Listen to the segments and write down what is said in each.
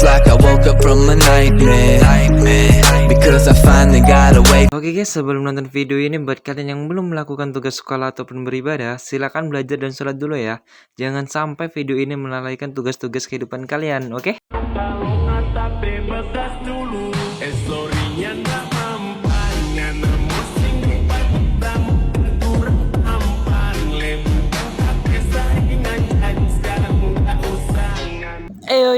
like I woke up from a nightmare. Because I finally got away. Oke guys, sebelum nonton video ini, buat kalian yang belum melakukan tugas sekolah ataupun beribadah, silakan belajar dan sholat dulu ya. Jangan sampai video ini melalaikan tugas-tugas kehidupan kalian, oke?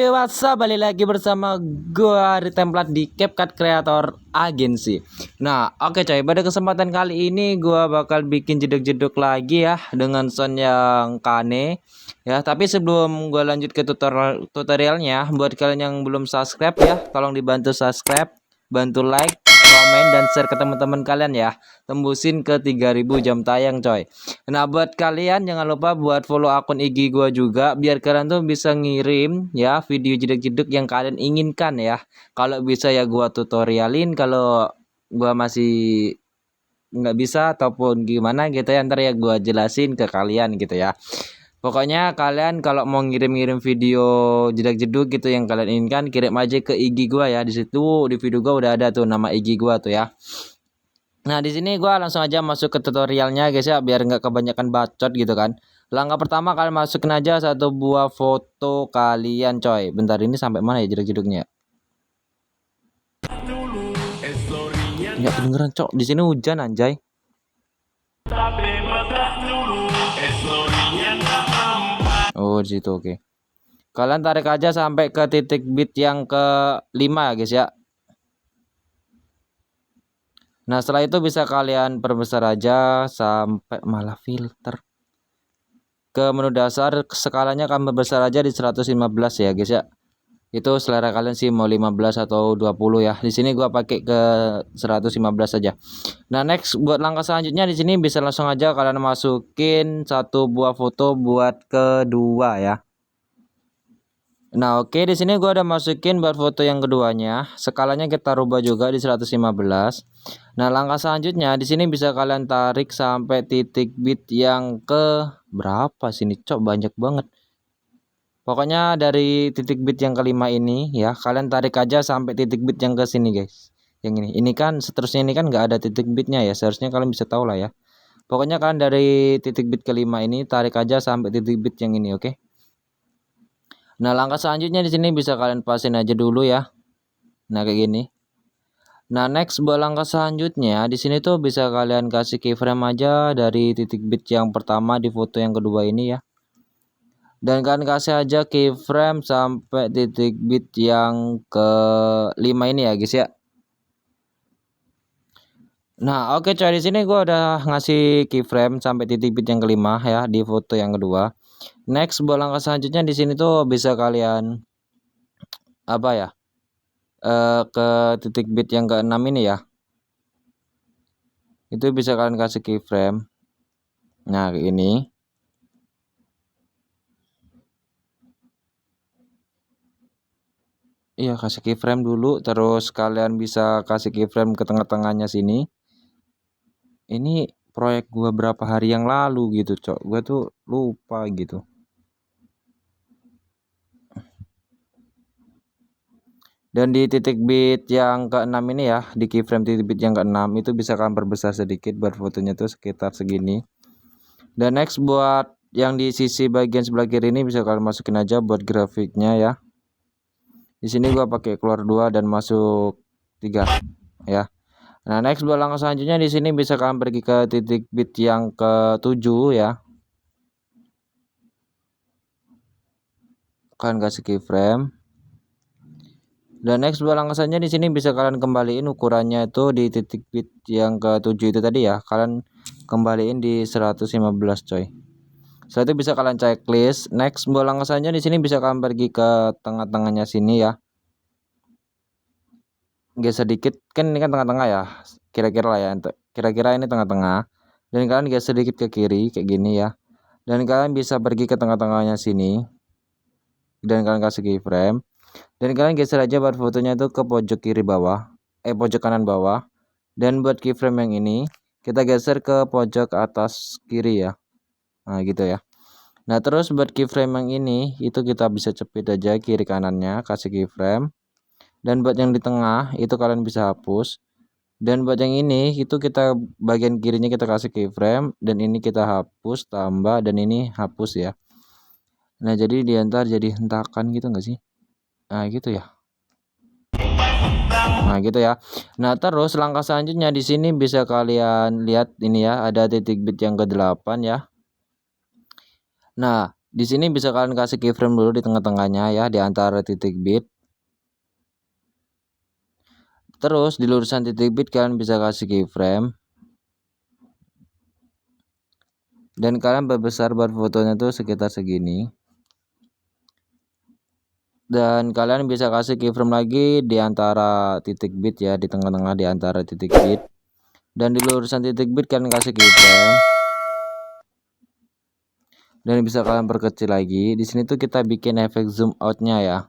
Yo, what's up? Balik lagi bersama gua di template di CapCut Creator Agency. Nah, oke coy, pada kesempatan kali ini gua bakal bikin jeduk-jeduk lagi ya dengan sound yang kane ya. Tapi sebelum gua lanjut ke tutorialnya, buat kalian yang belum subscribe ya, tolong dibantu subscribe, bantu like, komen dan share ke teman-teman kalian ya. Tembusin ke 3000 jam tayang coy. Nah, buat kalian jangan lupa buat follow akun IG gua juga biar kalian tuh bisa ngirim ya video jeduk-jeduk yang kalian inginkan ya. Kalau bisa ya gua tutorialin, kalau gua masih nggak bisa ataupun gimana gitu ya, ntar ya gua jelasin ke kalian gitu ya. Pokoknya kalian kalau mau ngirim-ngirim video jedak-jeduk gitu yang kalian inginkan, kirim aja ke IG gua ya. Di situ di video gua udah ada tuh nama IG gua tuh ya. Nah, di sini gua langsung aja masuk ke tutorialnya guys ya, biar nggak kebanyakan bacot gitu kan. Langkah pertama kalian masukin aja satu buah foto kalian coy. Bentar, ini sampai mana ya jeduk-jeduknya? Nggak kedengeran cok. Di sini hujan anjay. Oh, di situ oke. Kalian tarik aja sampai ke titik bit yang ke-5 ya guys ya. Nah, setelah itu bisa kalian perbesar aja sampai malah filter. Ke menu dasar skalanya kalian besar aja di 115 ya guys ya. Itu selera kalian sih mau 15 atau 20 ya. Di sini gua pakai ke 115 saja. Nah, next buat langkah selanjutnya di sini bisa langsung aja kalian masukin satu buah foto buat kedua ya. Nah, oke, di sini gua udah masukin buat foto yang keduanya. Skalanya kita rubah juga di 115. Nah, langkah selanjutnya di sini bisa kalian tarik sampai titik bit yang ke berapa sini, cok, banyak banget. Pokoknya dari titik bit yang kelima ini ya, kalian tarik aja sampai titik bit yang ke sini guys. Yang ini. Ini kan seterusnya ini kan nggak ada titik bitnya ya. Seharusnya kalian bisa tahu lah ya. Pokoknya kalian dari titik bit kelima ini tarik aja sampai titik bit yang ini, oke? Nah, langkah selanjutnya di sini bisa kalian pasin aja dulu ya. Nah, kayak gini. Nah, next buat langkah selanjutnya di sini tuh bisa kalian kasih keyframe aja dari titik bit yang pertama di foto yang kedua ini ya. Dan kalian kasih aja keyframe sampai titik bit yang ke-5 ini ya, guys ya. Nah, oke coy, di sini gua udah ngasih keyframe sampai titik bit yang ke-5 ya di foto yang kedua. Next buat langkah selanjutnya di sini tuh bisa kalian apa ya? Ke titik bit yang ke-6 ini ya. Itu bisa kalian kasih keyframe. Nah, kayak ini. Iya, kasih keyframe dulu, terus kalian bisa kasih keyframe ke tengah-tengahnya sini. Ini proyek gua berapa hari yang lalu gitu, cok. Gua tuh lupa gitu. Dan di titik bit yang ke-6 ini ya, di keyframe titik bit yang ke-6 itu bisa kalian perbesar sedikit buat fotonya tuh sekitar segini. Dan next buat yang di sisi bagian sebelah kiri ini bisa kalian masukin aja buat grafiknya ya. Di sini gua pakai keluar 2 dan masuk 3 ya. Nah, next buat langkah selanjutnya di sini bisa kalian pergi ke titik bit yang ke-7 ya. Kalian kasih keyframe. Dan next buat langkah selanjutnya di sini bisa kalian kembaliin ukurannya itu di titik bit yang ke-7 itu tadi ya. Kalian kembaliin di 115 coy. Setelah itu bisa kalian checklist. Next buat langkah selanjutnya di sini bisa kalian pergi ke tengah-tengahnya sini ya. Geser sedikit, kan ini kan tengah-tengah ya. Kira-kira lah ya. Kira-kira ini tengah-tengah. Dan kalian geser sedikit ke kiri kayak gini ya. Dan kalian bisa pergi ke tengah-tengahnya sini. Dan kalian kasih keyframe. Dan kalian geser aja buat fotonya itu ke pojok kiri bawah, pojok kanan bawah. Dan buat keyframe yang ini kita geser ke pojok atas kiri ya. Nah, gitu ya. Nah, terus buat keyframe yang ini itu kita bisa cepit aja kiri kanannya kasih keyframe. Dan buat yang di tengah itu kalian bisa hapus. Dan buat yang ini itu kita bagian kirinya kita kasih keyframe dan ini kita hapus tambah dan ini hapus ya. Nah, jadi di antar jadi hentakan gitu enggak sih? Nah, gitu ya. Nah, gitu ya. Nah, terus langkah selanjutnya di sini bisa kalian lihat ini ya, ada titik bit yang ke-8 ya. Nah, di sini bisa kalian kasih keyframe dulu di tengah-tengahnya ya, di antara titik bit. Terus di lurusan titik bit kalian bisa kasih keyframe. Dan kalian perbesar bar fotonya tuh sekitar segini. Dan kalian bisa kasih keyframe lagi di antara titik bit ya, di tengah-tengah di antara titik bit. Dan di lurusan titik bit kalian kasih keyframe. Dan bisa kalian perkecil lagi. Di sini tuh kita bikin efek zoom outnya ya.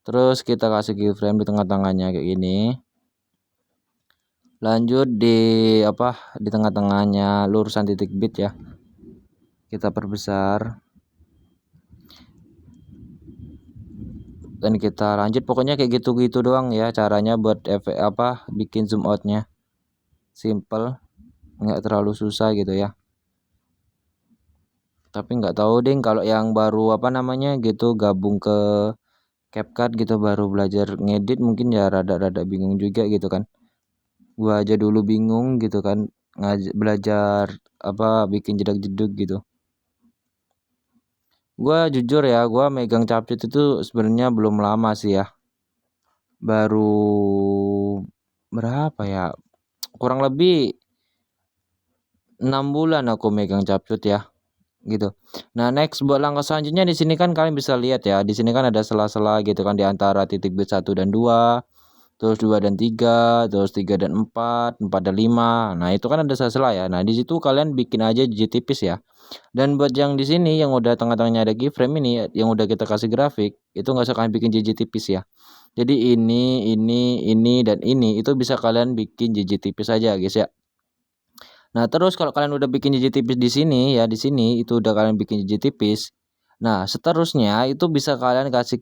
Terus kita kasih keyframe di tengah-tengahnya kayak gini. Lanjut di tengah-tengahnya lurusan titik bit ya. Kita perbesar. Dan kita lanjut pokoknya kayak gitu-gitu doang ya caranya buat efek bikin zoom outnya. Simple, nggak terlalu susah gitu ya. Tapi nggak tahu deh kalau yang baru gitu gabung ke CapCut gitu baru belajar ngedit mungkin ya rada-rada bingung juga gitu kan. Gua aja dulu bingung gitu kan belajar bikin jedak-jeduk gitu. Gua jujur ya, gua megang CapCut itu sebenarnya belum lama sih ya. Baru berapa ya? Kurang lebih 6 bulan aku megang CapCut ya. Gitu. Nah, next buat langkah selanjutnya di sini kan kalian bisa lihat ya, di sini kan ada sela-sela gitu kan di antara titik bit 1 dan 2, terus 2 dan 3, terus 3 dan 4, 4 dan 5. Nah, itu kan ada sela-sela ya. Nah, di situ kalian bikin aja jiji tipis ya. Dan buat yang di sini yang udah tengah-tengahnya ada keyframe ini yang udah kita kasih grafik, itu nggak usah kalian bikin jiji tipis ya. Jadi ini dan ini itu bisa kalian bikin jiji tipis aja guys ya. Nah, terus kalau kalian udah bikin jiji tipis di sini ya, di sini itu udah kalian bikin jiji tipis. Nah, seterusnya itu bisa kalian kasih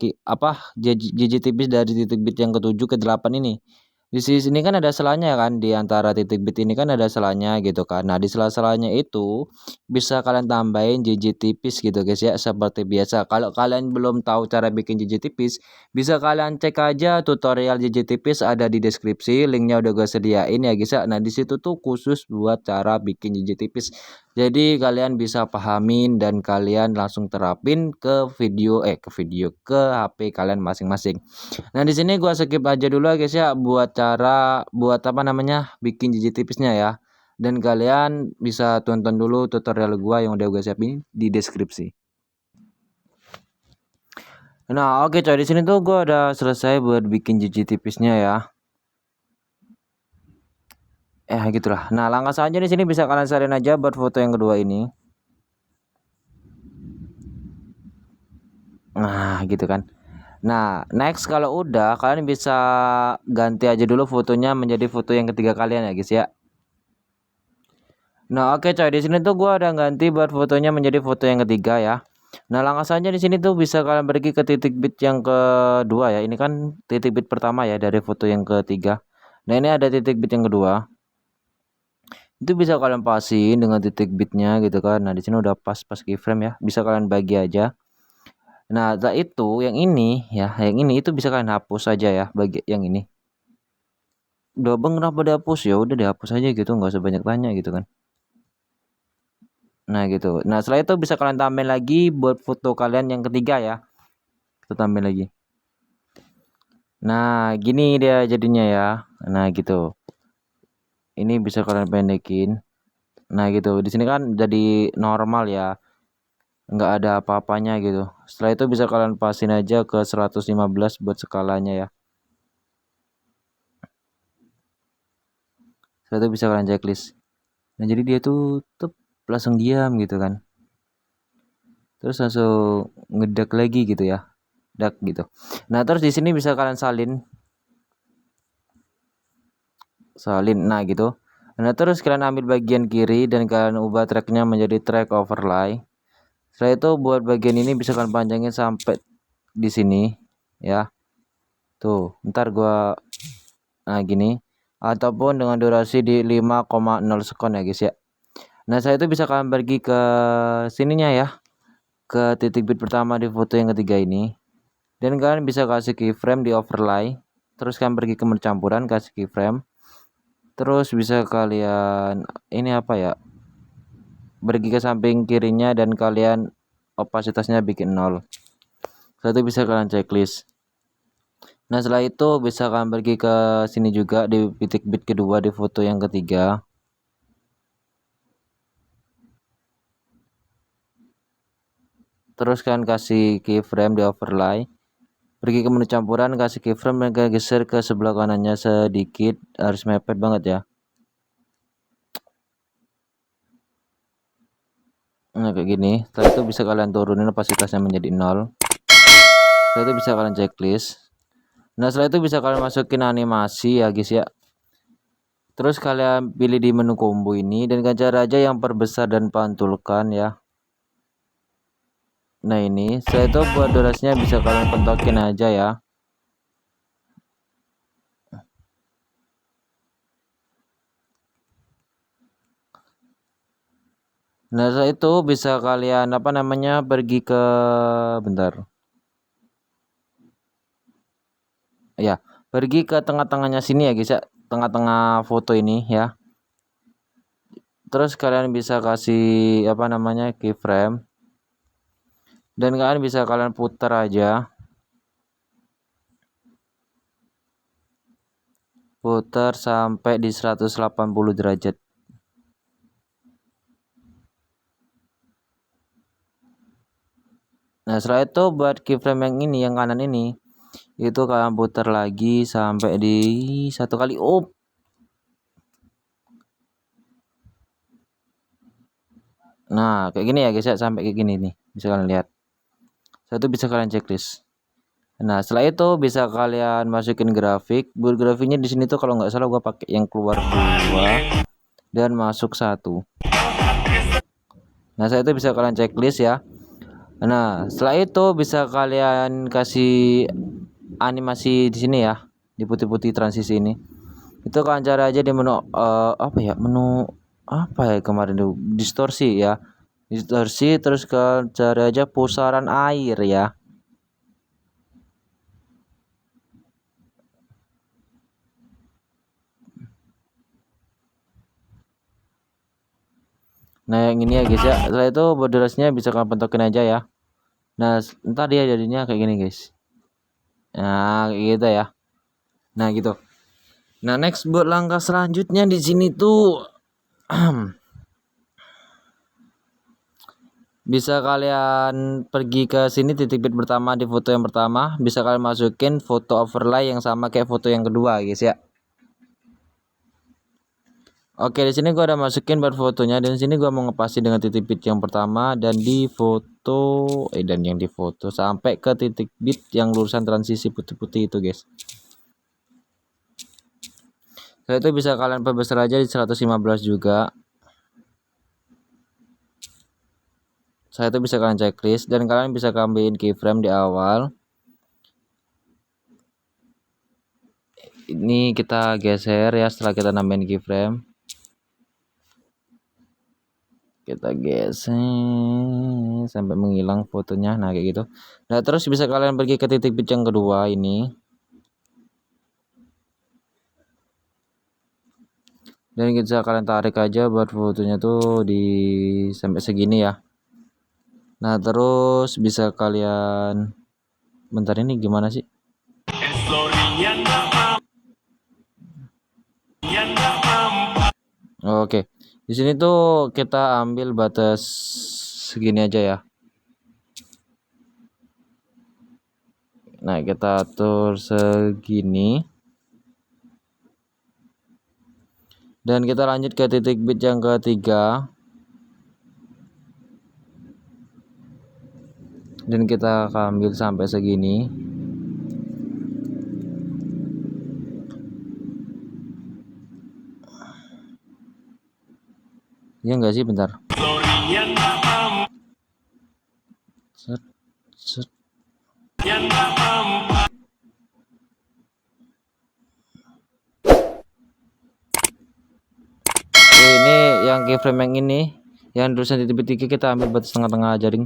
jiji tipis dari titik bit yang ke-7 ke 8 ini. Di sini kan ada selanya kan di antara titik bit ini kan ada selanya gitu kan. Nah, di sela-selanya itu bisa kalian tambahin jiji tipis gitu guys ya seperti biasa. Kalau kalian belum tahu cara bikin jiji tipis, bisa kalian cek aja tutorial jiji tipis ada di deskripsi, linknya udah gue sediain ya guys ya. Nah, di situ tuh khusus buat cara bikin jiji tipis. Jadi kalian bisa pahamin dan kalian langsung terapin ke HP kalian masing-masing. Nah, di sini gua skip aja dulu ya guys ya buat cara bikin jiji tipisnya ya. Dan kalian bisa tonton dulu tutorial gua yang udah gue siapin di deskripsi. Nah, oke coy, di sini tuh gua udah selesai buat bikin jiji tipisnya ya. Gitulah. Nah, langkah selanjutnya di sini bisa kalian salin aja buat foto yang kedua ini. Nah, gitu kan. Nah, next kalau udah kalian bisa ganti aja dulu fotonya menjadi foto yang ketiga kalian ya guys ya. Nah, oke coy, di sini tuh gua ada ganti buat fotonya menjadi foto yang ketiga ya. Nah, langkah selanjutnya di sini tuh bisa kalian pergi ke titik bit yang kedua ya. Ini kan titik bit pertama ya dari foto yang ketiga. Nah, ini ada titik bit yang kedua. Itu bisa kalian pasin dengan titik bitnya gitu kan. Nah, di sini udah pas keyframe ya. Bisa kalian bagi aja. Nah, setelah itu yang ini ya, yang ini itu bisa kalian hapus aja ya bagi yang ini. Udah bang kenapa dihapus? Ya udah dihapus aja gitu, nggak usah banyak tanya gitu kan. Nah, gitu. Nah, setelah itu bisa kalian tambahin lagi buat foto kalian yang ketiga ya. Kita tambahin lagi. Nah, gini dia jadinya ya. Nah, gitu. Ini bisa kalian pendekin. Nah, gitu. Di sini kan jadi normal ya. Nggak ada apa-apanya gitu. Setelah itu bisa kalian pasin aja ke 115 buat skalanya ya. Setelah itu bisa kalian checklist. Nah, jadi dia tuh langsung diam gitu kan. Terus langsung ngedak lagi gitu ya. Dak gitu. Nah, terus di sini bisa kalian salin. Nah, gitu. Nah, terus kalian ambil bagian kiri dan kalian ubah tracknya menjadi track overlay. Setelah itu buat bagian ini bisa kalian panjangin sampai di sini ya. Tuh, ntar gua gini, ataupun dengan durasi di 5,0 sekon ya guys ya. Nah, saya itu bisa kalian pergi ke sininya ya, ke titik bit pertama di foto yang ketiga ini, dan kalian bisa kasih keyframe di overlay. Terus kalian pergi ke pencampuran, kasih keyframe. Terus bisa kalian ini apa ya, pergi ke samping kirinya dan kalian opasitasnya bikin 0. Setelah itu bisa kalian checklist. Nah, setelah itu bisa kalian pergi ke sini juga di titik bit kedua di foto yang ketiga. Terus kalian kasih keyframe di overlay. Pergi ke menu campuran, kasih keyframe dan kalian geser ke sebelah kanannya sedikit, harus mepet banget ya. Nah, kayak gini. Setelah itu bisa kalian turunin opasitasnya menjadi 0. Setelah itu bisa kalian checklist. Nah, setelah itu bisa kalian masukin animasi ya guys ya. Terus kalian pilih di menu combo ini dan ganjar aja yang perbesar dan pantulkan ya. Nah, ini setelah itu buat durasinya bisa kalian pentokin aja ya. Nah, setelah itu bisa kalian pergi ke bentar. Ya, pergi ke tengah-tengahnya sini ya guys ya, tengah-tengah foto ini ya. Terus kalian bisa kasih keyframe. Dan kalian bisa kalian putar aja. Putar sampai di 180 derajat. Nah, setelah itu buat keyframe yang ini, yang kanan ini, itu kalian putar lagi sampai di 1 kali. Nah, kayak gini ya guys ya, sampai kayak gini nih. Bisa kalian lihat. Satu bisa kalian checklist. Nah, setelah itu bisa kalian masukin grafik. Buat grafiknya di sini tuh kalau nggak salah gua pakai yang keluar 2 dan masuk 1. Nah, saya itu bisa kalian checklist ya. Nah, setelah itu bisa kalian kasih animasi di sini ya, di putih-putih transisi ini. Itu kalian cari aja di menu menu apa ya kemarin tuh, distorsi ya. Distorsi, terus kalian cari aja pusaran air ya. Nah, yang ini ya guys ya. Setelah itu buat durasinya bisa kalian pentokin aja ya. Nah, ntar dia jadinya kayak gini guys. Nah, gitu ya. Nah, gitu. Nah, next buat langkah selanjutnya di sini tuh bisa kalian pergi ke sini titik bit pertama di foto yang pertama, bisa kalian masukin foto overlay yang sama kayak foto yang kedua guys ya. Oke, di sini gua udah masukin buat fotonya, dan sini gua mau ngepasin dengan titik bit yang pertama dan di foto dan yang di foto sampai ke titik bit yang lurusan transisi putih-putih itu guys. Setelah itu bisa kalian perbesar aja di 115 juga. Saya itu bisa kalian checklist dan kalian bisa kambihin keyframe di awal. Ini kita geser ya setelah kita nambahin keyframe. Kita geser sampai menghilang fotonya. Nah, kayak gitu. Nah, terus bisa kalian pergi ke titik bit yang kedua ini. Dan bisa kalian tarik aja buat fotonya tuh di sampai segini ya. Nah, terus bisa kalian bentar, ini gimana sih? Oke. Di sini tuh kita ambil batas segini aja ya. Nah, kita atur segini. Dan kita lanjut ke titik bit yang ketiga. Dan kita ambil sampai segini. Iya enggak sih, bentar. Set, set. Ini yang keyframe yang ini, yang tulisan titik-titik kita ambil batas tengah-tengah jaring.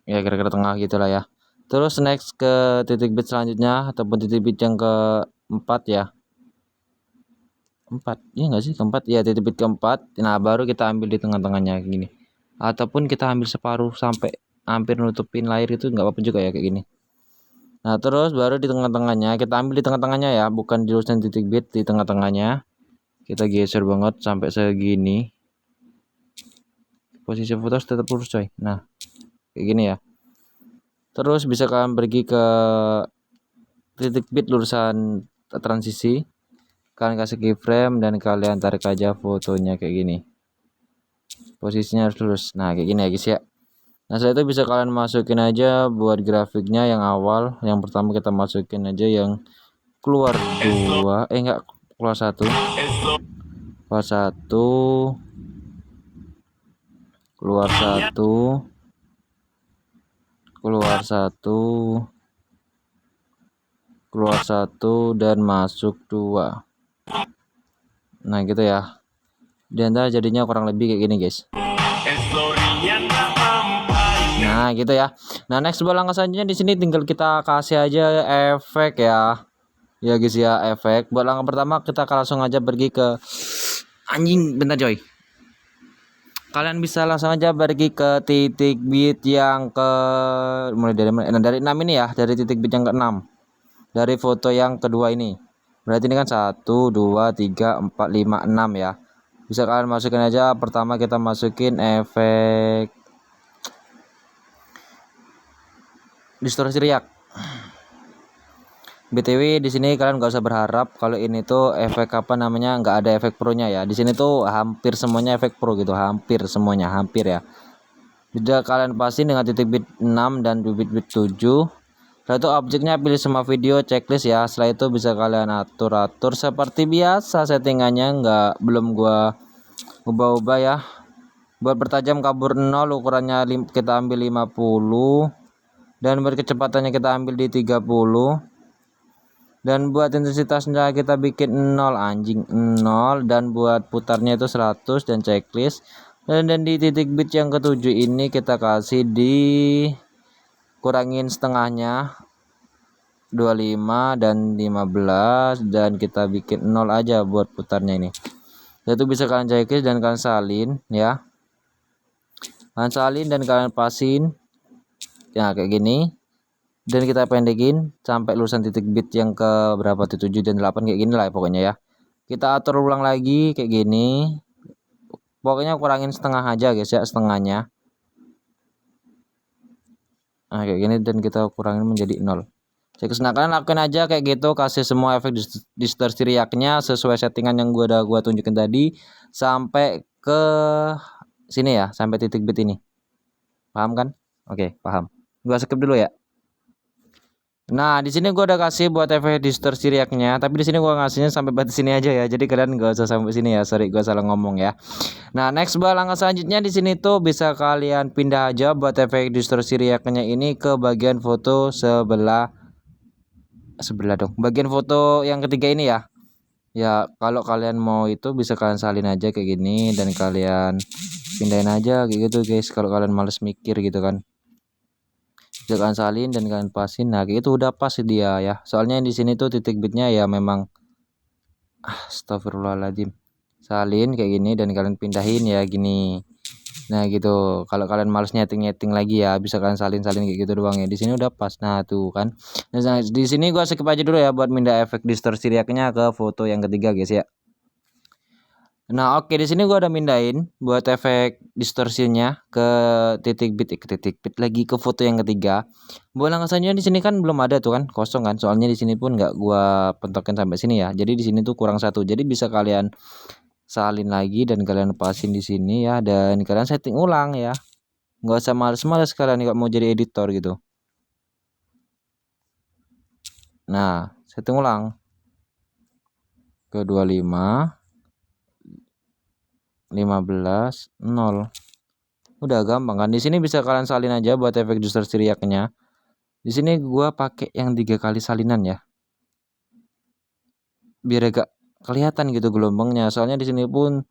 Ya kira-kira tengah gitulah ya. Terus next ke titik bit selanjutnya ataupun titik bit yang keempat ya. 4 iya enggak sih, keempat ya, titik bit keempat. Nah baru kita ambil di tengah-tengahnya gini, ataupun kita ambil separuh sampai hampir nutupin layar, itu nggak apa-apa juga ya kayak gini. Nah terus baru di tengah-tengahnya kita ambil di tengah-tengahnya ya, bukan di lurusan titik bit, di tengah-tengahnya kita geser banget sampai segini. Posisi foto harus tetap lurus coy. Nah kayak gini ya. Terus bisa kalian pergi ke titik bit lurusan transisi, kalian kasih keyframe dan kalian tarik aja fotonya kayak gini. Posisinya harus lurus. Nah kayak gini ya guys ya. Nah setelah itu bisa kalian masukin aja buat grafiknya yang awal. Yang pertama kita masukin aja yang keluar 2, enggak, keluar 1, keluar 1, keluar 1, keluar 1, keluar 1 dan masuk 2. Nah gitu ya. Dan jadinya kurang lebih kayak gini guys. Nah gitu ya. Nah next langkah selanjutnya di sini tinggal kita kasih aja efek ya. Ya guys ya, efek. Buat langkah pertama kita langsung aja pergi ke anjing, bentar coy. Kalian bisa langsung aja pergi ke titik bit yang ke mulai dari mana? Nah, dari 6 ini ya, dari titik bit yang ke-6. Dari foto yang kedua ini. Berarti ini kan 1 2 3 4 5 6 ya. Bisa kalian masukin aja. Pertama kita masukin efek distorsi riak. BTW di sini kalian nggak usah berharap kalau ini tuh efek apa namanya, nggak ada efek pro-nya ya. Di sini tuh hampir semuanya efek pro gitu, hampir semuanya, hampir ya. Sudah kalian pasin dengan titik bit 6 dan bit 7. Setelah itu objeknya pilih semua video checklist ya. Setelah itu bisa kalian atur-atur seperti biasa settingannya, belum gua ubah-ubah ya. Buat bertajam kabur 0 ukurannya kita ambil 50 dan buat kecepatannya kita ambil di 30. Dan buat intensitasnya kita bikin 0 anjing, 0, dan buat putarnya itu 100 dan checklist. Dan di titik bit yang ketujuh ini kita kasih di kurangin setengahnya 25 dan 15 dan kita bikin 0 aja buat putarnya ini. Itu bisa kalian checklist dan kalian salin ya. Kalian salin dan kalian pasin ya kayak gini. Dan kita pendekin sampai lulusan titik bit yang ke berapa tuh, 7 dan 8 kayak gini lah pokoknya ya. Kita atur ulang lagi kayak gini. Pokoknya kurangin setengah aja guys ya, setengahnya. Nah kayak gini dan kita kurangin menjadi 0. Nah kalian lakukan aja kayak gitu, kasih semua efek distorsi riaknya sesuai settingan yang gua tunjukin tadi sampai ke sini ya, sampai titik bit ini. Paham kan? Oke, paham. Gua skip dulu ya. Nah, di sini gua udah kasih buat efek distorsi riaknya, tapi di sini gua ngasihnya sampai batas sini aja ya. Jadi kalian nggak usah sampai sini ya. Sorry, gua salah ngomong ya. Nah, next buat langkah selanjutnya di sini tuh bisa kalian pindah aja buat efek distorsi riaknya ini ke bagian foto sebelah dong. Bagian foto yang ketiga ini ya. Ya, kalau kalian mau itu bisa kalian salin aja kayak gini dan kalian pindahin aja kayak gitu guys. Kalau kalian males mikir gitu kan. Bisa kalian salin dan kalian pasin. Nah, kayak itu udah pas dia ya. Soalnya di sini tuh titik bitnya ya memang astagfirullahaladzim. Salin kayak gini dan kalian pindahin ya gini. Nah gitu, kalau kalian males nyeting lagi ya bisa kalian salin kayak gitu doang ya. Di sini udah pas. Nah tuh kan. Nah di sini gua skip aja dulu ya buat mindah efek distorsi riaknya ke foto yang ketiga guys ya. Nah oke, di sini gua udah mindahin buat efek distorsinya ke titik bit lagi ke foto yang ketiga. Buat langkah selanjutnya di sini kan belum ada tuh kan, kosong kan. Soalnya di sini pun nggak gua pentokin sampai sini ya. Jadi di sini tuh kurang satu. Jadi bisa kalian salin lagi dan kalian pasin di sini ya, dan kalian setting ulang ya. Nggak usah males-males kalian nggak mau jadi editor gitu. Nah setting ulang ke 25 15 0. Udah gampang kan. Di sini bisa kalian salin aja buat efek distorsi riaknya. Di sini gua pakai yang 3 kali salinan ya. Biar agak kelihatan gitu gelombangnya. Soalnya di sini pun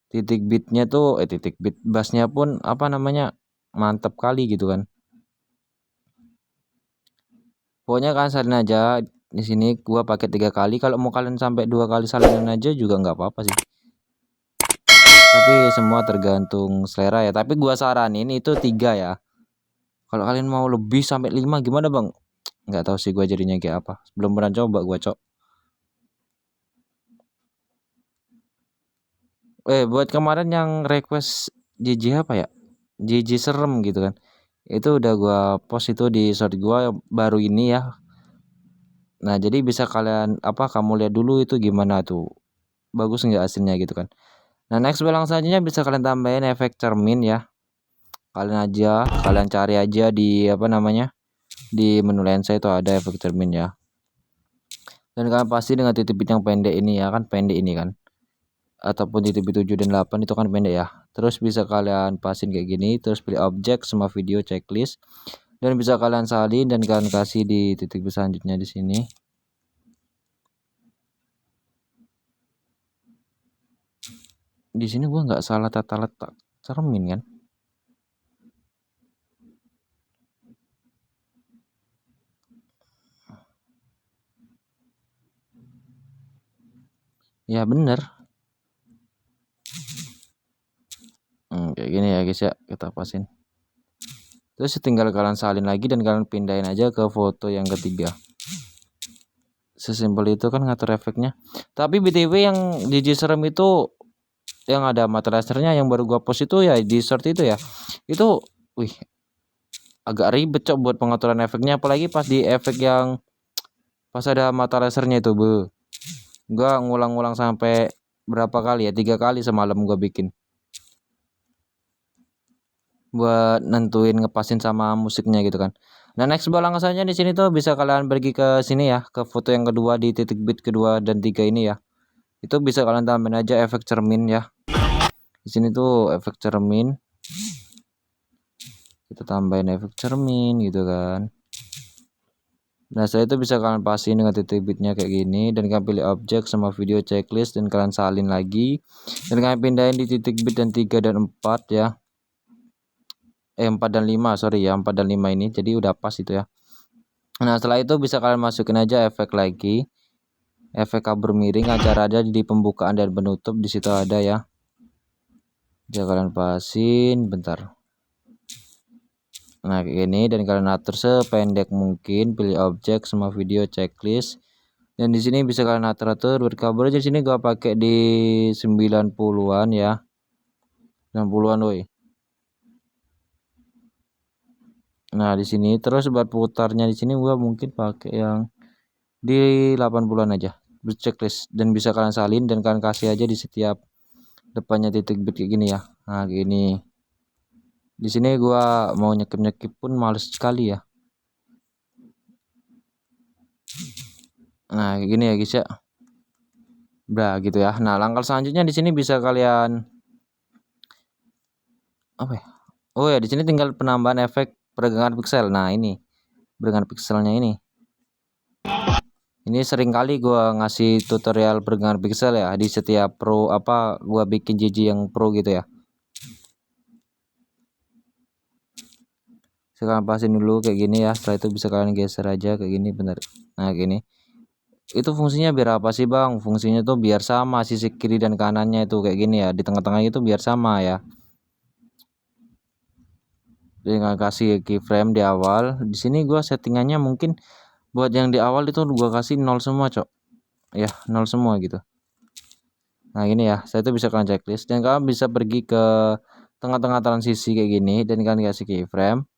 titik beatnya tuh titik beat bassnya pun apa namanya mantap kali gitu kan. Pokoknya kalian salin aja. Di sini gua pakai 3 kali. Kalau mau kalian sampai 2 kali salinan aja juga nggak apa-apa sih. Tapi semua tergantung selera ya. Tapi gua saranin itu 3 ya. Kalau kalian mau lebih sampai 5 gimana bang? Nggak tahu sih gua jadinya kayak apa. Belum pernah coba gua cok. Buat kemarin yang request JJ apa ya? JJ serem gitu kan. Itu udah gua post itu di short gua baru ini ya. Nah, jadi bisa kalian kamu lihat dulu itu gimana tuh. Bagus nggak hasilnya gitu kan. Nah, next belang selanjutnya bisa kalian tambahin efek cermin ya. Kalian cari aja di di menu lensa itu ada efek cermin ya. Dan kalian pasti dengan titik bit yang pendek ini ya kan, pendek ini kan. Ataupun titik bit 7 dan 8 itu kan pendek ya. Terus bisa kalian pasin kayak gini, terus pilih objek sama video checklist dan bisa kalian salin dan kalian kasih di titik bit selanjutnya di sini. Di sini gua nggak salah tata letak cermin kan. Ya bener. Kayak gini ya guys ya, kita pasin. Terus tinggal kalian salin lagi dan kalian pindahin aja ke foto yang ketiga. Sesimpel itu kan ngatur efeknya. Tapi BTW yang DJ serem itu yang ada mata lasernya yang baru gua post itu ya di short itu ya. Itu wih agak ribet cok buat pengaturan efeknya, apalagi pas di efek yang pas ada mata lasernya itu gua ngulang-ngulang sampai berapa kali ya, 3 kali semalam gua bikin buat nentuin ngepasin sama musiknya gitu kan. Nah, next langkahnya di sini tuh bisa kalian pergi ke sini ya, ke foto yang kedua di titik bit kedua dan 3 ini ya. Itu bisa kalian tambahin aja efek cermin ya. Di sini tuh efek cermin. Kita tambahin efek cermin gitu kan. Nah, saya itu bisa kalian pasin dengan titik bitnya kayak gini dan kalian pilih objek sama video checklist dan kalian salin lagi dan kalian pindahin di titik bit dan 3 dan 4 ya. 4 dan 5 sorry ya, 4 dan 5 ini jadi udah pas itu ya. Nah, setelah itu bisa kalian masukin aja efek lagi, efek kabur miring acara ada di pembukaan dan penutup di situ ada ya. Bisa kalian pasin bentar. Nah, kayak gini dan kalian atur sependek mungkin, pilih objek sama video checklist. Dan di sini bisa kalian atur berkabur aja. Di sini gua pakai di 90-an ya. 90-an woi. Nah, di sini terus buat putarnya di sini gua mungkin pakai yang di 80-an aja. Checklist dan bisa kalian salin dan kalian kasih aja di setiap depannya titik bit kayak gini ya. Nah, gini. Di sini gua mau nyekip pun males sekali ya. Nah, kayak gini ya guys ya. Udah gitu ya. Nah, langkah selanjutnya di sini bisa kalian apa ya? Oh ya, di sini tinggal penambahan efek peregangan piksel. Nah, ini peregangan pikselnya ini. Ini sering kali gua ngasih tutorial peregangan piksel ya di setiap pro gua bikin JJ yang pro gitu ya. Sekarang pasin dulu kayak gini ya. Setelah itu bisa kalian geser aja kayak gini bener. Nah, gini. Itu fungsinya biar apa sih bang? Fungsinya tuh biar sama sisi kiri dan kanannya itu kayak gini ya. Di tengah-tengah itu biar sama ya. Dengan kasih keyframe di awal. Di sini gua settingannya mungkin buat yang di awal itu gua kasih 0 semua cok. Ya 0 semua gitu. Nah, gini ya. Saya itu bisa kalian checklist dan kalian bisa pergi ke tengah-tengah transisi kayak gini dan kalian kasih keyframe.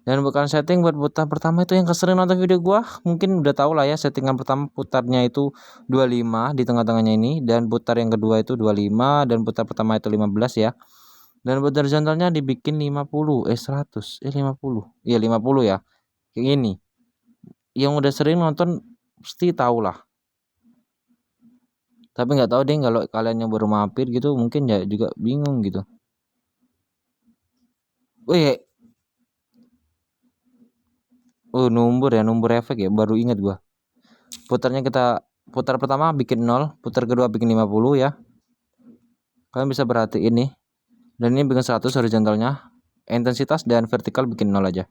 Dan bukan setting buat putar pertama itu yang kesering nonton video gua mungkin udah tahu lah ya, settingan pertama putarnya itu 25 di tengah-tengahnya ini dan putar yang kedua itu 25 dan putar pertama itu 15 ya. Dan putar horizontalnya dibikin 50 100 50. Iya 50 ya. Kayak gini. Yang udah sering nonton pasti tahu lah. Tapi nggak tahu deh kalau kalian yang baru mampir gitu mungkin ya juga bingung gitu. Wih, nomor efek ya, baru ingat gua. Putarnya kita putar pertama bikin 0, putar kedua bikin 50 ya. Kalian bisa perhatiin nih. Dan ini bikin 100 horizontalnya. Intensitas dan vertikal bikin 0 aja.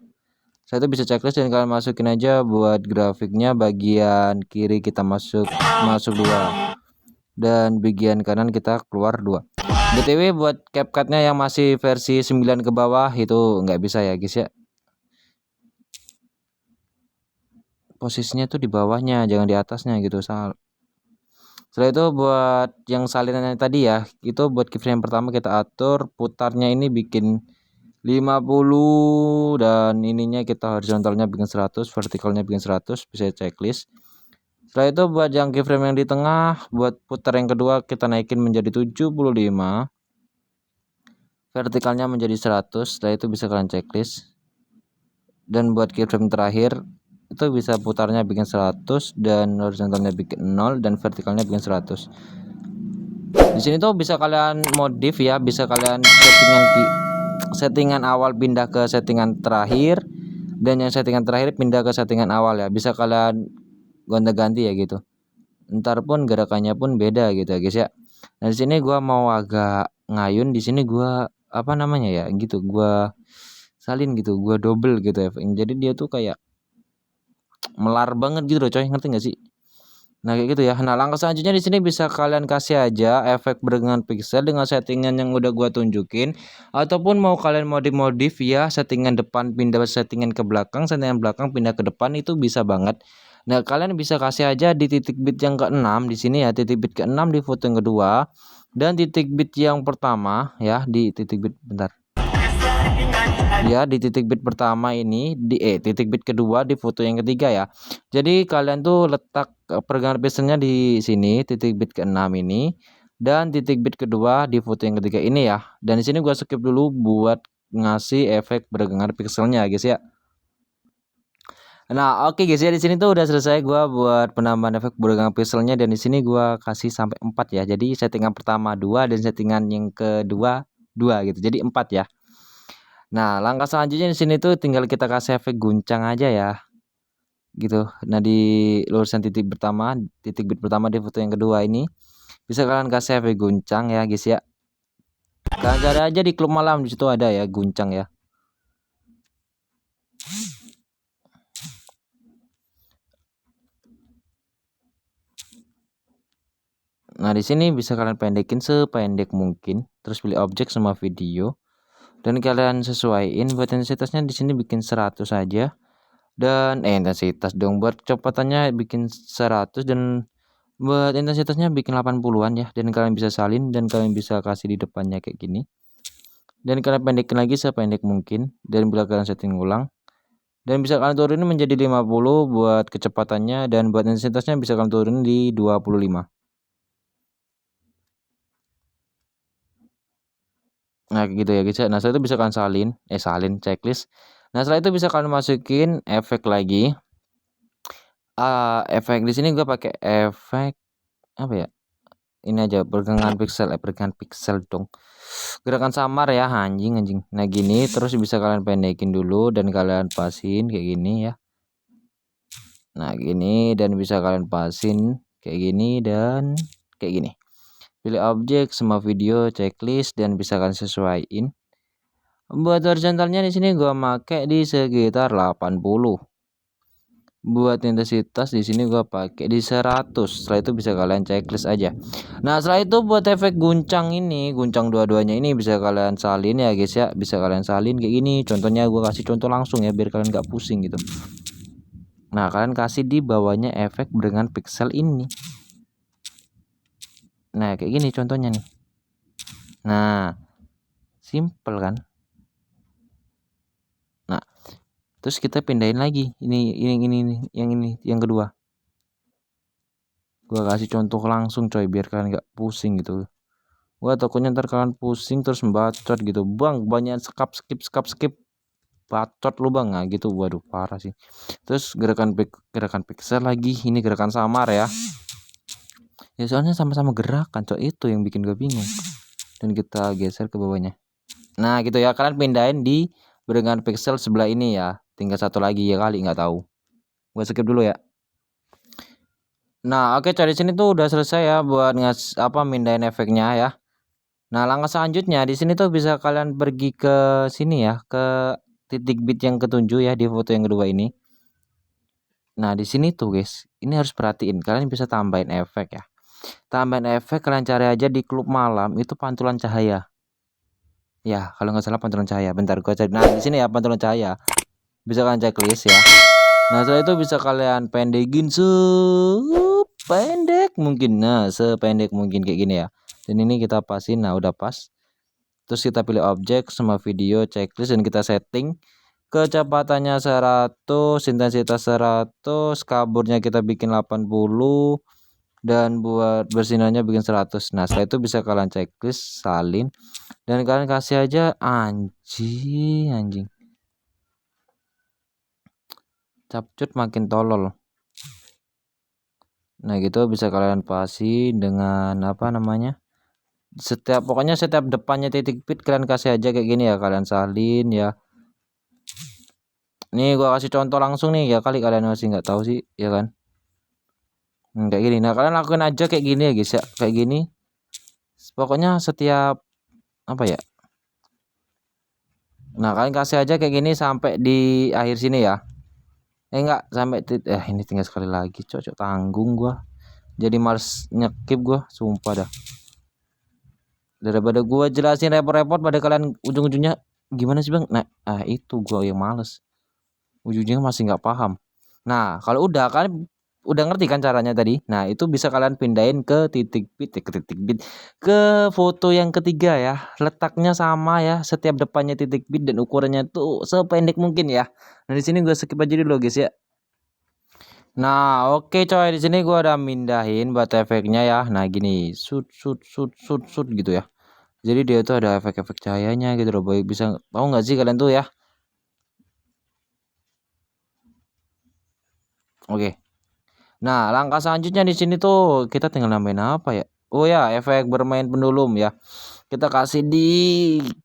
Saya itu bisa checklist dan kalian masukin aja buat grafiknya bagian kiri kita masuk 2 dan bagian kanan kita keluar 2. BTW buat CapCut-nya yang masih versi 9 ke bawah itu nggak bisa ya guys ya. Posisinya tuh di bawahnya, jangan di atasnya gitu. Setelah itu buat yang salinannya tadi ya, itu buat keyframe pertama kita atur putarnya ini bikin 50 dan ininya kita horizontalnya bikin 100, vertikalnya bikin 100, bisa checklist. Setelah itu buat yang keyframe yang di tengah, buat putar yang kedua kita naikin menjadi 75, vertikalnya menjadi 100, setelah itu bisa kalian checklist. Dan buat keyframe terakhir itu bisa putarnya bikin 100 dan horizontalnya bikin 0 dan vertikalnya bikin 100. Di sini tuh bisa kalian modif ya, bisa kalian settingan awal pindah ke settingan terakhir dan yang settingan terakhir pindah ke settingan awal ya. Bisa kalian gonta-ganti ya gitu. Ntar pun gerakannya pun beda gitu ya guys ya. Nah di sini gua mau agak ngayun, di sini gua apa namanya ya gitu, gua salin gitu, gua double gitu ya. Jadi dia tuh kayak melar banget gitu loh coy, ngerti nggak sih? Nah kayak gitu ya. Nah langkah selanjutnya di sini bisa kalian kasih aja efek bergengan pixel dengan settingan yang udah gua tunjukin, ataupun mau kalian modif ya, settingan depan pindah settingan ke belakang, settingan belakang pindah ke depan, itu bisa banget. Nah kalian bisa kasih aja di titik bit yang ke-6 di sini ya, titik bit ke-6 di foto yang kedua, dan titik bit yang pertama ya di titik bit bentar. Ya di titik bit pertama ini di titik bit kedua di foto yang ketiga ya. Jadi kalian tuh letak pergangan pixelnya di sini titik bit ke-6 ini dan titik bit kedua di foto yang ketiga ini ya. Dan di sini gua skip dulu buat ngasih efek pergangan pixelnya guys ya. Nah, oke guys ya, di sini tuh udah selesai gua buat penambahan efek pergangan pixelnya dan di sini gua kasih sampai 4 ya. Jadi settingan pertama 2 dan settingan yang kedua 2 gitu. Jadi 4 ya. Nah, langkah selanjutnya di sini tuh tinggal kita kasih efek guncang aja ya. Gitu. Nah, di lurusan titik bit pertama di foto yang kedua ini bisa kalian kasih efek guncang ya, guys ya. Kalian cari aja di klub malam, di situ ada ya guncang ya. Nah, di sini bisa kalian pendekin sependek mungkin, terus pilih objek sama video. Dan kalian sesuaiin buat intensitasnya di sini bikin 100 aja. Dan intensitas dong, buat kecepatannya bikin 100 dan buat intensitasnya bikin 80-an ya. Dan kalian bisa salin dan kalian bisa kasih di depannya kayak gini. Dan kalian pendekin lagi sependek mungkin dan bila kalian setting ulang. Dan bisa kalian turunin menjadi 50 buat kecepatannya dan buat intensitasnya bisa kalian turunin di 25. Nah gitu ya guys ya. Nah setelah itu bisa kalian salin checklist. Nah setelah itu bisa kalian masukin efek lagi. Efek di sini gue pakai efek apa ya? Ini aja pergerakan pixel dong. Gerakan samar ya, anjing. Nah gini terus bisa kalian pendekin dulu dan kalian pasin kayak gini ya. Nah gini dan bisa kalian pasin kayak gini dan kayak gini. Pilih objek semua video checklist dan bisa kalian sesuaiin. Buat horizontalnya di sini gua pakai di sekitar 80. Buat intensitas di sini gua pakai di 100. Setelah itu bisa kalian checklist aja. Nah, setelah itu buat efek guncang ini, guncang dua-duanya ini bisa kalian salin ya guys ya. Bisa kalian salin kayak gini. Contohnya gua kasih contoh langsung ya biar kalian nggak pusing gitu. Nah, kalian kasih di bawahnya efek dengan pixel ini. Nah, kayak gini contohnya nih. Nah, simple kan? Nah, terus kita pindahin lagi. Ini yang kedua. Gua kasih contoh langsung coy biar kalian nggak pusing gitu. Gua takutnya ntar kalian pusing terus bacot gitu. Bang, banyak skip bacot lu bang. Nah, gitu. Waduh, parah sih. Terus gerakan pixel lagi. Ini gerakan samar ya. Ya soalnya sama-sama gerakan, cok, itu yang bikin gue bingung. Dan kita geser ke bawahnya. Nah gitu ya, kalian pindahin di barengan pixel sebelah ini ya. Tinggal satu lagi ya kali, nggak tahu. Gue skip dulu ya. Nah oke, coy, di sini tuh udah selesai ya buat mindahin efeknya ya. Nah langkah selanjutnya di sini tuh bisa kalian pergi ke sini ya, ke titik bit yang ketujuh ya di foto yang kedua ini. Nah di sini tuh guys, ini harus perhatiin, kalian bisa tambahin efek ya. Tambahin efek kalian cari aja di klub malam itu pantulan cahaya. Ya, kalau nggak salah pantulan cahaya. Bentar gua cari. Nah, di sini ya pantulan cahaya. Bisa kalian checklist ya. Nah, setelah itu bisa kalian pendekin sependek mungkin. Nah, sependek mungkin kayak gini ya. Dan ini kita pasin. Nah, udah pas. Terus kita pilih objek sama video checklist dan kita setting kecepatannya 100, intensitas 100, kaburnya kita bikin 80 dan buat bersinarnya bikin 100. Nah, setelah itu bisa kalian checklist, salin dan kalian kasih aja anjing. Capcut makin tolol. Nah, gitu bisa kalian pasin dengan apa namanya? Pokoknya setiap depannya titik bit kalian kasih aja kayak gini ya, kalian salin ya. Nih gua kasih contoh langsung nih ya, kali kalian masih nggak tahu sih ya kan. Kayak gini. Nah, kalian lakuin aja kayak gini ya guys ya, kayak gini. Pokoknya setiap apa ya? Nah, kalian kasih aja kayak gini sampai di akhir sini ya. Enggak sampai ini tinggal sekali lagi, cocok tanggung gua. Jadi males nyekip gua, sumpah dah. Daripada gua jelasin repot-repot pada kalian ujung-ujungnya gimana sih, Bang? Nah, itu gua yang males. Ujungnya masih nggak paham. Nah, kalau udah kalian udah ngerti kan caranya tadi. Nah, itu bisa kalian pindahin ke titik bit, ke foto yang ketiga ya. Letaknya sama ya, setiap depannya titik bit dan ukurannya tuh sependek mungkin ya. Nah, di sini gua skip aja dulu guys ya. Nah, oke coy, di sini gua udah mindahin buat efeknya ya. Nah, gini, shoot gitu ya. Jadi dia tuh ada efek-efek cahayanya gitu loh, boy. Bisa tahu nggak sih kalian tuh ya? Oke. Nah, langkah selanjutnya di sini tuh kita tinggal nambahin apa ya? Oh ya, efek bermain pendulum ya. Kita kasih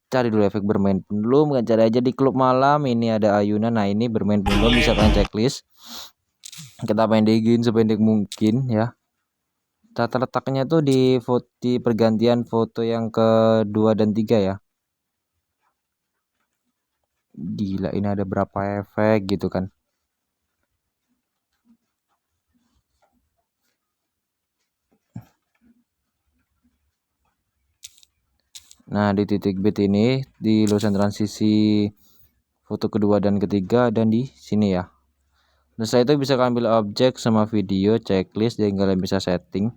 cari dulu efek bermain pendulum, kan cari aja di klub malam. Ini ada ayunan. Nah, ini bermain pendulum bisa kalian checklist. Kita pendekin sependek mungkin ya. Tata letaknya tuh di pergantian foto yang kedua dan tiga ya. Gila, ini ada berapa efek gitu kan. Nah, di titik bit ini di lulusan transisi foto kedua dan ketiga dan di sini ya. Nah, setelah itu bisa kalian ambil objek sama video checklist dan kalian bisa setting.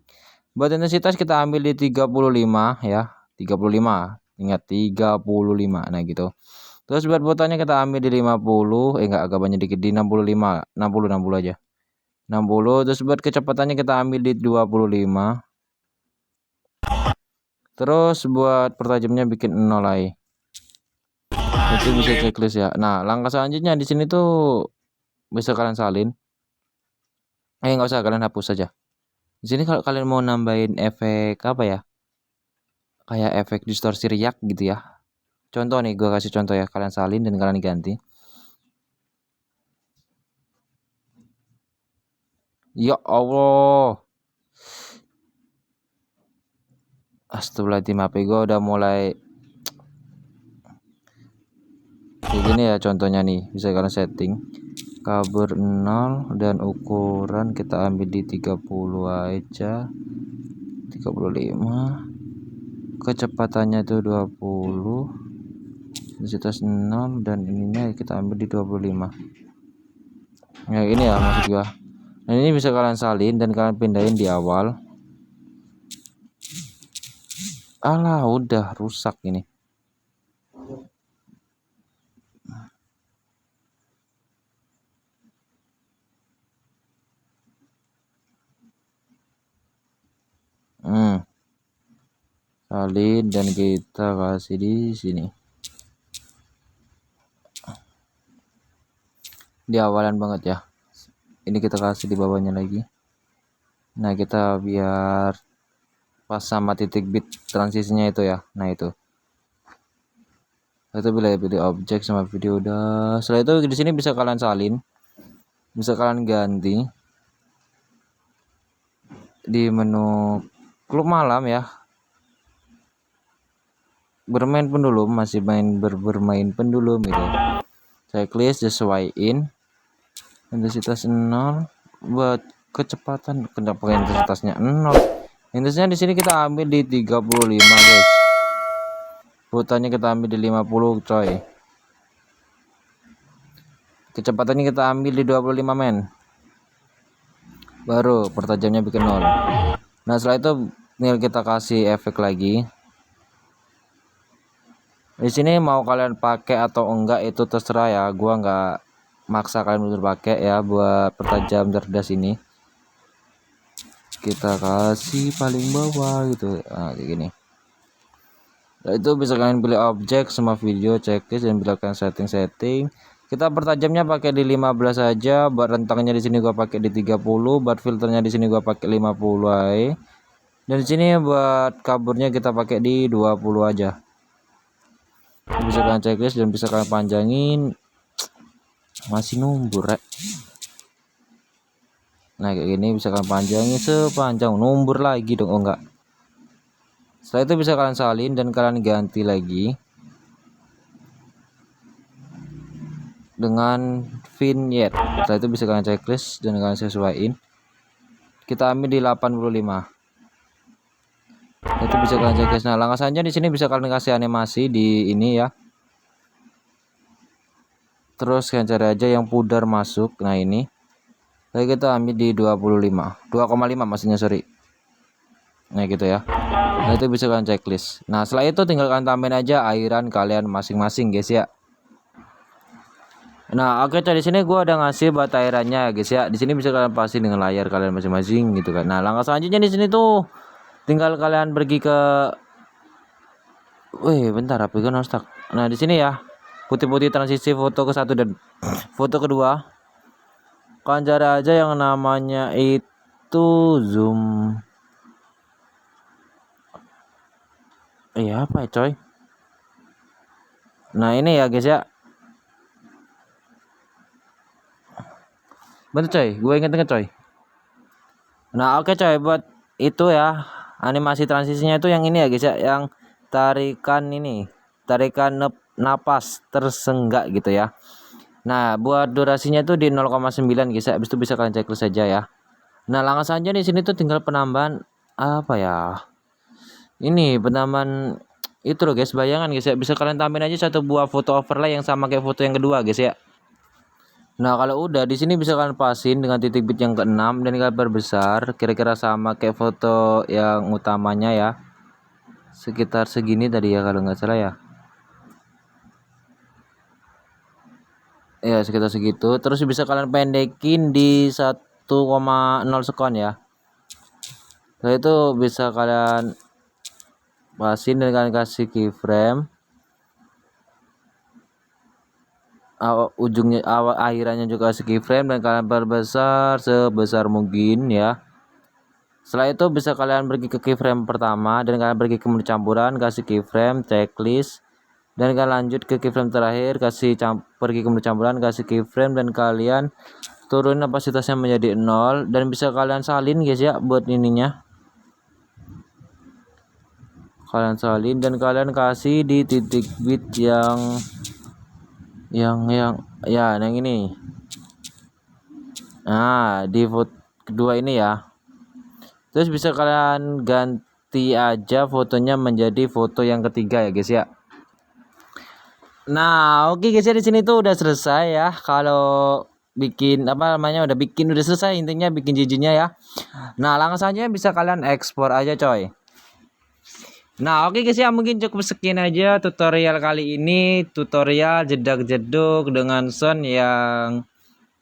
Buat intensitas kita ambil di 35 ya, 35. Ingat 35. Nah, gitu. Terus buat fotonya kita ambil di 50, agak banyak dikit di 65, 60 aja. 60. Terus buat kecepatannya kita ambil di 25. Terus buat pertajamnya bikin 0 lagi. Itu bisa checklist ya. Nah, langkah selanjutnya di sini tuh bisa kalian salin. Nggak usah, kalian hapus saja. Di sini kalau kalian mau nambahin efek apa ya? Kayak efek distorsi riak gitu ya. Contoh nih, gue kasih contoh ya. Kalian salin dan kalian ganti. Ya Allah. Astagfirullahaladzim, HP gue udah mulai kayak gini ya contohnya nih. Bisa kalian setting kabur 0 dan ukuran kita ambil di 30 aja. 35. Kecepatannya itu 20. Intensitas 0 dan ininya kita ambil di 25. Ya ini ya maksud gua. Nah, ini bisa kalian salin dan kalian pindahin di awal. Alah, udah rusak ini. Salin dan kita kasih di sini. Di awalan banget ya. Ini kita kasih di bawahnya lagi. Nah, kita biar pas sama titik bit transisinya itu ya. Nah itu pilih objek sama video udah. Setelah itu di sini bisa kalian salin, bisa kalian ganti di menu klub malam ya. Bermain pendulum, masih bermain pendulum gitu. Checklist sesuaiin intensitas 0 buat kecepatan, kenapa intensitasnya 0. Intensitasnya di sini kita ambil di 35 guys. Putarannya kita ambil di 50 coy. Kecepatannya kita ambil di 25 men. Baru pertajamnya bikin 0. Nah setelah itu tinggal kita kasih efek lagi. Di sini mau kalian pakai atau enggak itu terserah ya. Gua nggak maksa kalian untuk pakai ya buat pertajam cerdas ini. Kita kasih paling bawah gitu. Nah, kayak gini. Nah, itu bisa kalian pilih objek sama video, checklist dan bila kalian setting. Kita pertajamnya pakai di 15 saja, buat rentangnya di sini gua pakai di 30, buat filternya di sini gua pakai 50 aja. Dan di sini buat kaburnya kita pakai di 20 aja. Bisa kalian checklist dan bisa kalian panjangin. Masih numbur rek. Nah kayak gini bisa kalian panjangin sepanjang numbur lagi dong. Oh enggak. Setelah itu bisa kalian salin dan kalian ganti lagi dengan vignette. Setelah itu bisa kalian checklist dan kalian sesuaiin. Kita ambil di 85. Itu bisa kalian checklist. Nah langkah selanjutnya di sini bisa kalian kasih animasi di ini ya. Terus kalian cari aja yang pudar masuk. Nah ini. Lalu kita ambil di 2,5 maksudnya sorry. Nah gitu ya. Nah itu bisa kalian checklist. Nah setelah itu tinggal kalian tambahin aja airan kalian masing-masing guys ya. Nah oke di sini gua ada ngasih buat airannya guys ya. Di sini bisa kalian pasin dengan layar kalian masing-masing gitu kan. Nah langkah selanjutnya di sini tuh tinggal kalian pergi ke bentar HP gue stuck. Nah di sini ya putih-putih transisi foto ke satu dan foto kedua. Kalian cari aja yang namanya itu zoom. Apa ya coy? Nah ini ya guys ya. Bener coy, gue inget coy. Nah oke coy, buat itu ya animasi transisinya itu yang ini ya guys ya, yang tarikan napas tersenggak gitu ya. Nah buat durasinya itu di 0,9 guys ya. Habis itu bisa kalian checklist saja ya. Nah langkah selanjutnya di sini tuh tinggal penambahan apa ya, ini penambahan itu loh guys, bayangan guys ya. Bisa kalian tambahin aja satu buah foto overlay yang sama kayak foto yang kedua guys ya. Nah kalau udah di sini bisa kalian pasin dengan titik bit yang ke-6 dan kalian perbesar kira-kira sama kayak foto yang utamanya ya, sekitar segini tadi ya kalau nggak salah ya. Ya sekitar segitu. Terus bisa kalian pendekin di 1,0 sekon ya. Setelah itu bisa kalian pasin dan kalian kasih keyframe. Ujungnya akhirannya juga kasih keyframe dan kalian perbesar sebesar mungkin ya. Setelah itu bisa kalian pergi ke keyframe pertama dan kalian pergi ke menu campuran, kasih keyframe, checklist, dan kalian lanjut ke keyframe terakhir, pergi ke menu campuran, kasih keyframe, dan kalian turun kapasitasnya menjadi 0 dan bisa kalian salin guys ya buat ininya. Kalian salin dan kalian kasih di titik bit yang ini. Nah di foto kedua ini ya. Terus bisa kalian ganti aja fotonya menjadi foto yang ketiga ya guys ya. Nah oke guys ya, di sini tuh udah selesai ya. Kalau bikin udah selesai intinya bikin jijinya ya. Nah langkah selanjutnya bisa kalian ekspor aja coy. Nah oke guys ya, mungkin cukup sekian aja tutorial kali ini. Tutorial jedak-jeduk dengan sound yang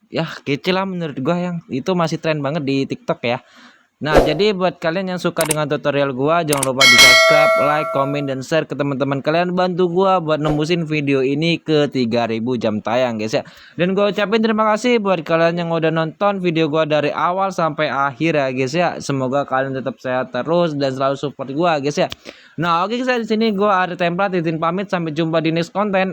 ya kecil lah menurut gua, yang itu masih tren banget di TikTok ya. Nah, jadi buat kalian yang suka dengan tutorial gua, jangan lupa di subscribe, like, komen, dan share ke teman-teman kalian. Bantu gua buat nembusin video ini ke 3000 jam tayang guys ya. Dan gua ucapin terima kasih buat kalian yang udah nonton video gua dari awal sampai akhir ya guys ya. Semoga kalian tetap sehat terus dan selalu support gua guys ya. Nah, oke guys, di sini gua ada template izin pamit, sampai jumpa di next konten.